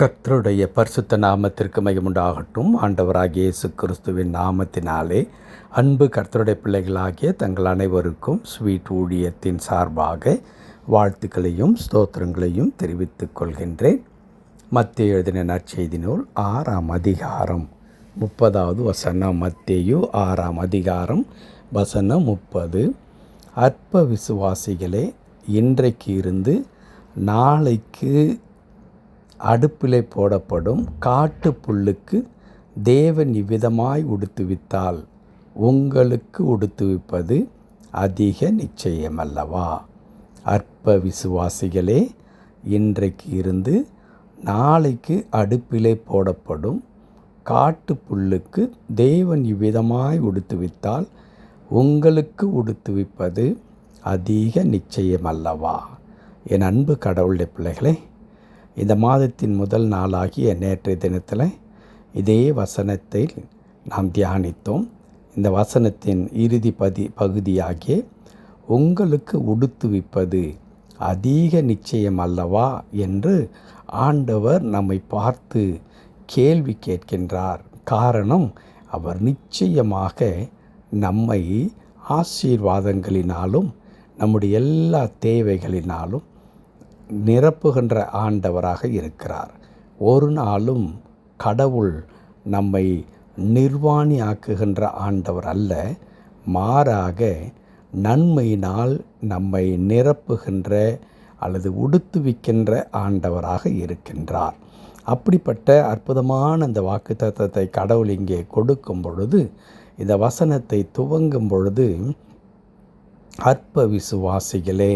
கர்த்தருடைய பரிசுத்த நாமத்திற்கு மகிமுண்டாகட்டும். ஆண்டவராகிய இயேசு கிறிஸ்துவின் நாமத்தினாலே அன்பு கர்த்தருடைய பிள்ளைகளாகிய தங்கள் அனைவருக்கும் ஸ்வீட் ஊழியத்தின் சார்பாக வாழ்த்துக்களையும் ஸ்தோத்திரங்களையும் தெரிவித்துக் கொள்கின்றேன். மத்தேயு எழுதின நற்செய்தி நூல் 6ஆம் அதிகாரம் 30வது வசனம். மத்தேயு 6ஆம் அதிகாரம் வசனம் 30. அற்ப விசுவாசிகளே, இன்றைக்கு இருந்து நாளைக்கு அடுப்பிலே போடப்படும் காட்டு புல்லுக்கு தேவன் இவ்விதமாய் உடுத்துவித்தால் உங்களுக்கு உடுத்துவிப்பது அதிக நிச்சயமல்லவா? அற்ப விசுவாசிகளே, இன்றைக்கு இருந்து நாளைக்கு அடுப்பிலே போடப்படும் காட்டு புல்லுக்கு தேவன் இவ்விதமாய் உடுத்துவித்தால் உங்களுக்கு உடுத்துவிப்பது அதிக நிச்சயமல்லவா? என் அன்பு கடவுளுடைய பிள்ளைகளே, இந்த மாதத்தின் முதல் நாளாகிய நேற்றைய தினத்தில் இதே வசனத்தை நாம் தியானித்தோம். இந்த வசனத்தின் இறுதி பகுதியாகிய உங்களுக்கு உடுத்துவிப்பது அதிக நிச்சயம் அல்லவா என்று ஆண்டவர் நம்மை பார்த்து கேள்வி கேட்கின்றார். காரணம், அவர் நிச்சயமாக நம்மை ஆசீர்வாதங்களினாலும் நம்முடைய எல்லா தேவைகளினாலும் நிரப்புகின்ற ஆண்டவராக இருக்கிறார். ஒரு நாளும் கடவுள் நம்மை நிர்வாணி ஆக்குகின்ற ஆண்டவர் அல்ல, மாறாக நன்மையினால் நம்மை நிரப்புகின்ற அல்லது உடுத்துவிக்கின்ற ஆண்டவராக இருக்கின்றார். அப்படிப்பட்ட அற்புதமான இந்த வாக்குத்தத்தத்தை கடவுள் இங்கே கொடுக்கும் பொழுது, இந்த வசனத்தை துவங்கும் பொழுது அற்ப விசுவாசிகளே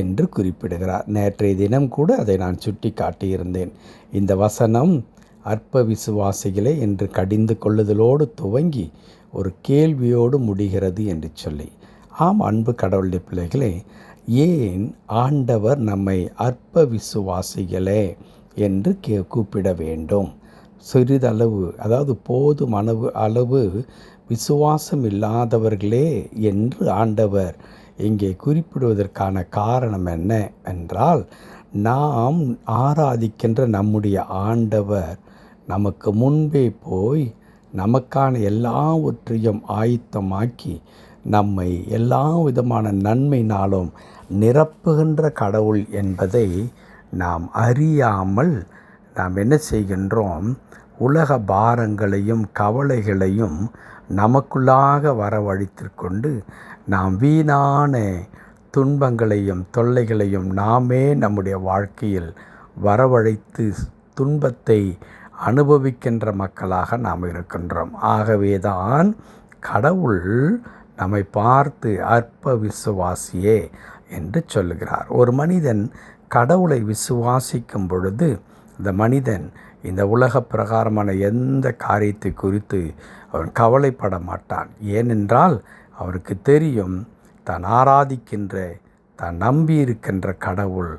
என்று குறிப்பிடுகிறார். நேற்றைய தினம் கூட அதை நான் சுட்டி காட்டியிருந்தேன். இந்த வசனம் அற்ப விசுவாசிகளே என்று கடிந்து கொள்ளுதலோடு துவங்கி ஒரு கேள்வியோடு முடிகிறது என்று சொல்லி. ஆம், அன்பு கடவுளுடைய பிள்ளைகளே, ஏன் ஆண்டவர் நம்மை அற்ப விசுவாசிகளே என்று கூப்பிட வேண்டும்? சிறிதளவு, அதாவது போதும் அளவு விசுவாசம் இல்லாதவர்களே என்று ஆண்டவர் இங்கே குறிப்பிடுவதற்கான காரணம் என்ன என்றால், நாம் ஆராதிக்கின்ற நம்முடைய ஆண்டவர் நமக்கு முன்பே போய் நமக்கான எல்லாவற்றையும் ஆயத்தமாக்கி நம்மை எல்லா விதமான நன்மையினாலும் நிரப்புகின்ற கடவுள் என்பதை நாம் அறியாமல் நாம் என்ன செய்கின்றோம்? உலக பாரங்களையும் கவலைகளையும் நமக்குள்ளாக வரவழைத்து கொண்டு நாம் வீணான துன்பங்களையும் தொல்லைகளையும் நாமே நம்முடைய வாழ்க்கையில் வரவழைத்து துன்பத்தை அனுபவிக்கின்ற மக்களாக நாம் இருக்கின்றோம். ஆகவேதான் கடவுள் நம்மை பார்த்து அற்ப விசுவாசியே என்று சொல்லுகிறார். ஒரு மனிதன் கடவுளை விசுவாசிக்கும் பொழுது இந்த மனிதன் இந்த உலக பிரகாரமான எந்த காரியத்தை குறித்து அவன் கவலைப்பட மாட்டான். ஏனென்றால் அவருக்கு தெரியும், தான் ஆராதிக்கின்ற, தான் நம்பி இருக்கின்ற கடவுள்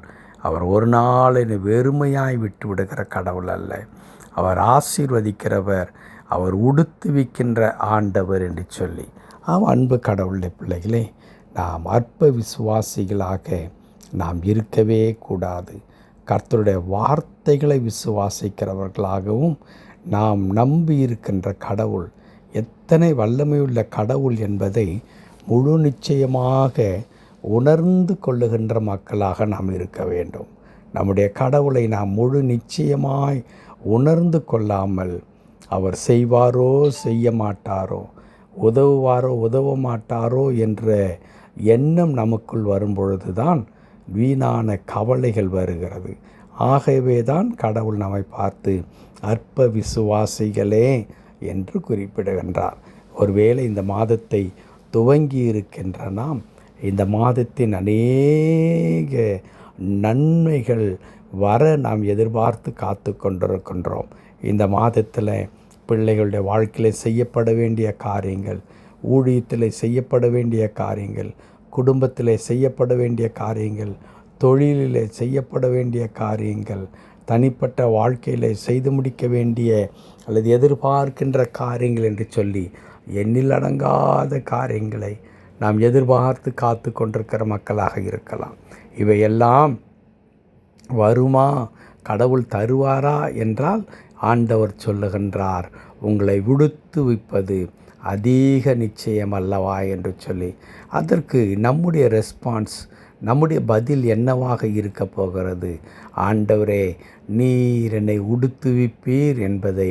அவர் ஒரு நாளின் வெறுமையாய் விட்டு விடுகிற கடவுள் அல்ல. அவர் ஆசீர்வதிக்கிறவர், அவர் உடுத்துவிக்கின்ற ஆண்டவர் என்று சொல்லி. அன்பு கடவுளுடைய பிள்ளைகளே, நாம் அற்ப விசுவாசிகளாக நாம் இருக்கவே கூடாது. கர்த்தருடைய வார்த்தைகளை விசுவாசிக்கிறவர்களாகவும், நாம் நம்பி இருக்கின்ற கடவுள் எத்தனை வல்லமையுள்ள கடவுள் என்பதை முழு நிச்சயமாக உணர்ந்து கொள்ளுகின்ற மக்களாக நாம் இருக்க வேண்டும். நம்முடைய கடவுளை நாம் முழு நிச்சயமாய் உணர்ந்து கொள்ளாமல் அவர் செய்வாரோ செய்ய மாட்டாரோ, உதவுவாரோ உதவ மாட்டாரோ என்ற எண்ணம் நமக்குள் வரும்பொழுது தான் வீணான கவலைகள் வருகிறது. ஆகவே தான் கடவுள் நம்மை பார்த்து அற்ப விசுவாசிகளே என்று குறிப்பிடுகின்றார். ஒருவேளை இந்த மாதத்தை துவங்கி இருக்கின்ற நாம் இந்த மாதத்தின் அநேக நன்மைகள் வர நாம் எதிர்பார்த்து காத்து கொண்டிருக்கின்றோம். இந்த மாதத்தில் பிள்ளைகளுடைய வாழ்க்கையில் செய்யப்பட வேண்டிய காரியங்கள், ஊழியத்தில் செய்யப்பட வேண்டிய காரியங்கள், குடும்பத்தில் செய்யப்பட வேண்டிய காரியங்கள், தொழிலில் செய்யப்பட வேண்டிய காரியங்கள், தனிப்பட்ட வாழ்க்கையில் செய்து முடிக்க வேண்டிய அல்லது எதிர்பார்க்கின்ற காரியங்கள் என்று சொல்லி எண்ணில் அடங்காத காரியங்களை நாம் எதிர்பார்த்து காத்து கொண்டிருக்கிற மக்களாக இருக்கலாம். இவையெல்லாம் வருமா கடவுள் தருவாரா என்றால் ஆண்டவர் சொல்லுகின்றார், உங்களை விடுவிப்பது அதிக நிச்சயம் அல்லவா என்று சொல்லி. அதற்கு நம்முடைய ரெஸ்பான்ஸ், நம்முடைய பதில் என்னவாக இருக்க போகிறது? ஆண்டவரே, நீர் என்னை உடுத்துவிப்பீர் என்பதை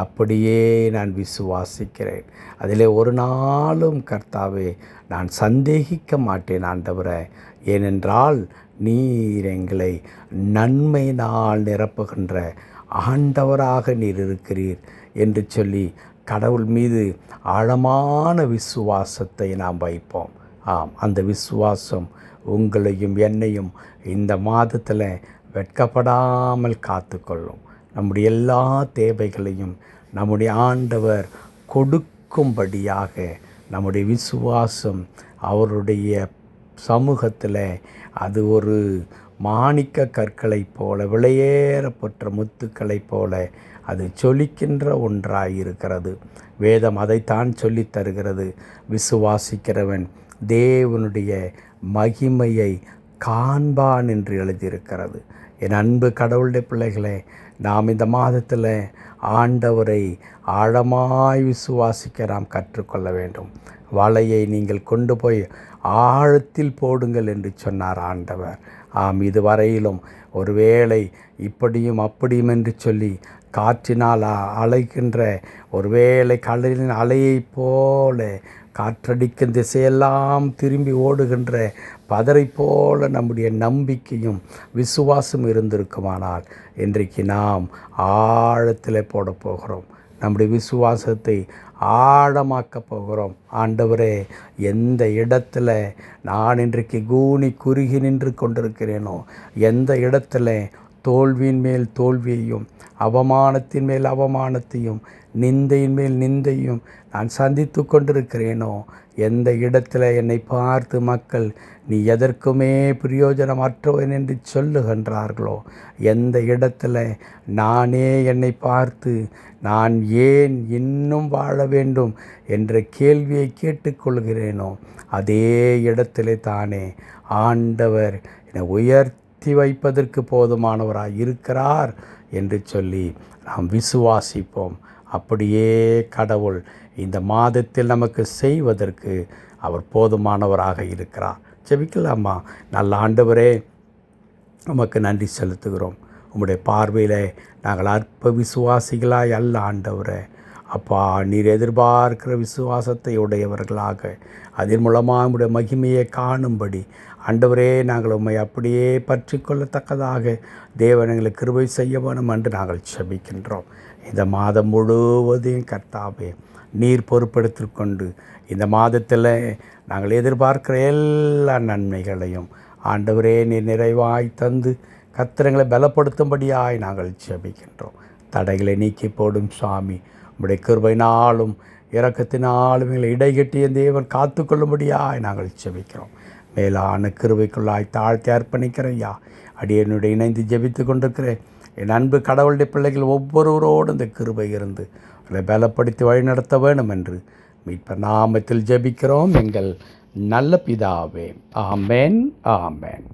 அப்படியே நான் விசுவாசிக்கிறேன். அதிலே ஒரு நாளும் கர்த்தாவே நான் சந்தேகிக்க மாட்டேன் ஆண்டவரே. ஏனென்றால் நீர் எங்களை நன்மையினால் நிரப்புகின்ற ஆண்டவராக நீர் இருக்கிறீர் என்று சொல்லி கடவுள் மீது ஆழமான விசுவாசத்தை நாம் வைப்போம். ஆம், அந்த விசுவாசம் உங்களையும் என்னையும் இந்த மாதத்தில் வெட்கப்படாமல் காத்துக்கொள்ளும். நம்முடைய எல்லா தேவைகளையும் நம்முடைய ஆண்டவர் கொடுக்கும்படியாக நம்முடைய விசுவாசம் அவருடைய சமூகத்தில் அது ஒரு மாணிக்க கற்களைப் போல, விலையேறப்பட்ட முத்துக்களைப் போல அது சொலிக்கின்ற ஒன்றாயிருக்கிறது. வேதம் அதைத்தான் சொல்லித் தருகிறது. விசுவாசிக்கிறவன் தேவனுடைய மகிமையை காண்பான் என்று எழுதியிருக்கிறது. என் அன்பு கடவுளுடைய பிள்ளைகளே, நாம் இந்த மாதத்தில் ஆண்டவரை ஆழமாய் விசுவாசிக்க நாம் கற்றுக்கொள்ள வேண்டும். வலையை நீங்கள் கொண்டு போய் ஆழத்தில் போடுங்கள் என்று சொன்னார் ஆண்டவர். ஆம், இதுவரையிலும் ஒருவேளை இப்படியும் அப்படியும் என்று சொல்லி காற்றினால் அலைகின்ற, ஒருவேளை கடலின் அலையைப் போல காற்றடிக்கும் திசையெல்லாம் திரும்பி ஓடுகின்ற பதரை போல நம்முடைய நம்பிக்கையும் விசுவாசம் இருந்திருக்குமானால் இன்றைக்கு நாம் ஆழத்தில் போட போகிறோம். நம்முடைய விசுவாசத்தை ஆழமாக்கப் போகிறோம். ஆண்டவரே, எந்த இடத்துல நான் இன்றைக்கு கூனி குறுகி நின்று கொண்டிருக்கிறேனோ, எந்த இடத்துல தோல்வியின் மேல் தோல்வியையும் அவமானத்தின் மேல் அவமானத்தையும் நிந்தையின் மேல் நிந்தையும் நான் சந்தித்து கொண்டிருக்கிறேனோ, எந்த இடத்துல என்னை பார்த்து மக்கள் நீ எதற்குமே பிரயோஜனமற்றவன் என்று சொல்லுகின்றார்களோ, எந்த இடத்துல நானே என்னை பார்த்து நான் ஏன் இன்னும் வாழ வேண்டும் என்ற கேள்வியை கேட்டுக்கொள்கிறேனோ, அதே இடத்திலே தானே ஆண்டவர் என்னை உயர்த்தி வைப்பதற்கு போதுமானவராய் இருக்கிறார் என்று சொல்லி நாம் விசுவாசிப்போம். அப்படியே கடவுள் இந்த மாதத்தில் நமக்கு செய்வதற்கு அவர் போதுமானவராக இருக்கிறார். ஜெபிக்கலாமா? நல்ல ஆண்டவரே, உமக்கு நன்றி செலுத்துகிறோம். உம்முடைய பார்வையில் நாங்கள் அற்ப விசுவாசிகளாய் அல்ல ஆண்டவரே. அப்பா, நீர் எதிர்பார்க்கிற விசுவாசத்தை உடையவர்களாக அதன் மூலமாக உம்முடைய மகிமையை காணும்படி ஆண்டவரே நாங்கள் உம்மை அப்படியே பற்றி கொள்ளத்தக்கதாக தேவன் எங்களுக்கு கிருபை செய்ய வேணும் என்று நாங்கள் செபிக்கின்றோம். இந்த மாதம் முழுவதையும் கர்த்தாவே நீர் பொறுப்பெடுத்து கொண்டு இந்த மாதத்தில் நாங்கள் எதிர்பார்க்கிற எல்லா நன்மைகளையும் ஆண்டவரே நீர் நிறைவாய் தந்து கர்த்தரங்களை பலப்படுத்தும்படியாய் நாங்கள் ஜெபிக்கின்றோம். தடைகளை நீக்கி போடும் சுவாமி, உம்முடைய கிருபையினாலும் இரக்கத்தினாலும் எங்களை இடைகட்டிய தேவன் காத்துக்கொள்ளும்படியாய் நாங்கள் ஜெபிக்கிறோம். மேலான கிருபைக்குள்ளாய் தாழ்த்தி அர்ப்பணிக்கிறையா. அடியனுடைய இணைந்து ஜெபித்து கொண்டிருக்கிறேன் என் அன்பு கடவுளுடைய பிள்ளைகள் ஒவ்வொருவரோடு இந்த கிருபை இருந்து அவர்களை பலப்படுத்தி வழிநடத்த வேண்டும் என்று மீட்பர் நாமத்தில் ஜெபிக்கிறோம் எங்கள் நல்ல பிதாவே. ஆமென், ஆமென்.